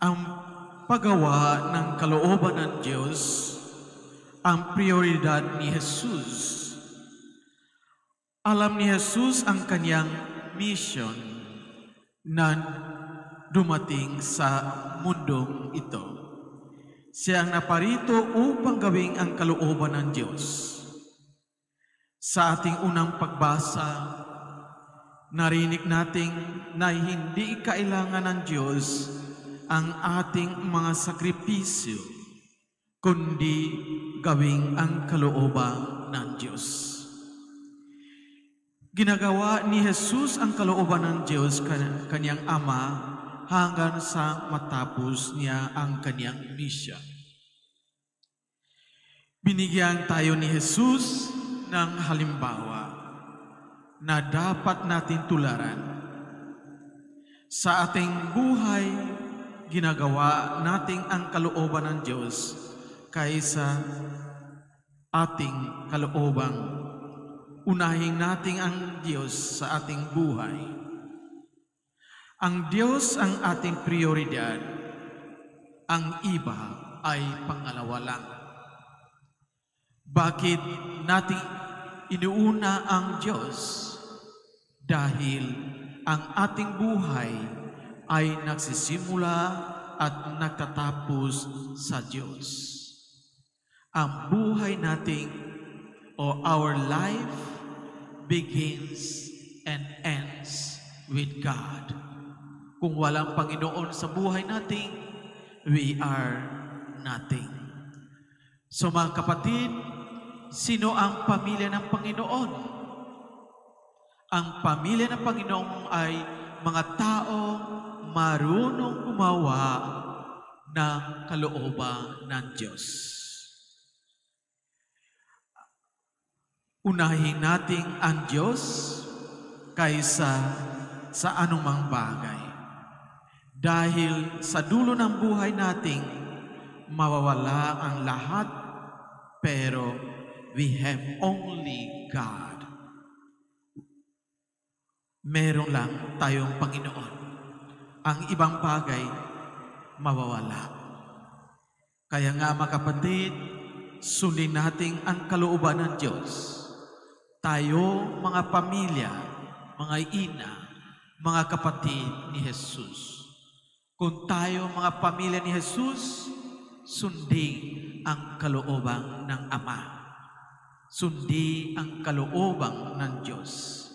Ang paggawa ng kalooban ng Diyos ang prioridad ni Jesus. Alam ni Jesus ang kanyang mission na dumating sa mundong ito. Siya ang naparito upang gawing ang kalooban ng Diyos. Sa ating unang pagbasa, narinig natin na hindi kailangan ng Diyos ang ating mga sakripisyo, kundi gawing ang kalooban ng Diyos. Ginagawa ni Jesus ang kalooban ng Diyos kanyang Ama hanggang sa matapos niya ang kanyang misyon. Binigyan tayo ni Jesus ng halimbawa na dapat natin tularan. Sa ating buhay, ginagawa natin ang kalooban ng Diyos kaysa ating kaloobang unahin natin ang Diyos sa ating buhay. Ang Diyos ang ating prioridad, ang iba ay pangalawa lang. Bakit natin inuuna ang Diyos? Dahil ang ating buhay ay nagsisimula at nagtatapos sa Diyos. Ang buhay nating o our life begins and ends with God. Kung walang Panginoon sa buhay natin, we are nothing. So mga kapatid, sino ang pamilya ng Panginoon? Ang pamilya ng Panginoon ay mga tao marunong gumawa ng kalooban ng Diyos. Unahin natin ang Diyos kaysa sa anumang bagay. Dahil sa dulo ng buhay natin, mawawala ang lahat, pero we have only God. Meron lang tayong Panginoon. Ang ibang bagay, mawawala. Kaya nga mga kapatid, sundin natin ang kalooban ng Diyos. Tayo, mga pamilya, mga ina, mga kapatid ni Jesus. Kung tayo, mga pamilya ni Jesus, sundin ang kalooban ng Ama. Sundin ang kalooban ng Diyos.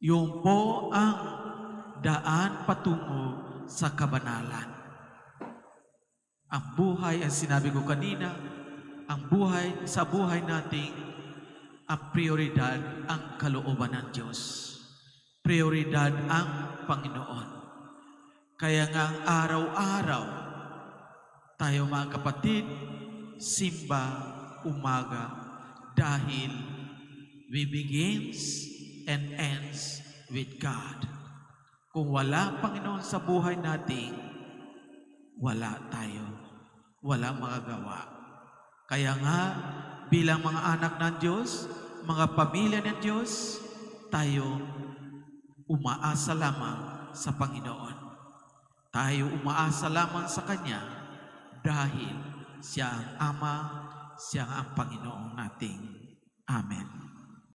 Yun po ang daan patungo sa kabanalan. Ang buhay, ang sinabi ko kanina, ang buhay, sa buhay natin, ang prioridad ang kalooban ng Diyos. Prioridad ang Panginoon. Kaya nga araw-araw, tayo mga kapatid, simba umaga dahil we begins and ends with God. Kung wala Panginoon sa buhay natin, wala tayo. Wala magagawa. Kaya nga, bilang mga anak ng Diyos, mga pamilya ng Diyos, tayo umaasa lamang sa Panginoon. Tayo umaasa lamang sa Kanya dahil Siya ang Ama, Siya ang Panginoon nating. Amen.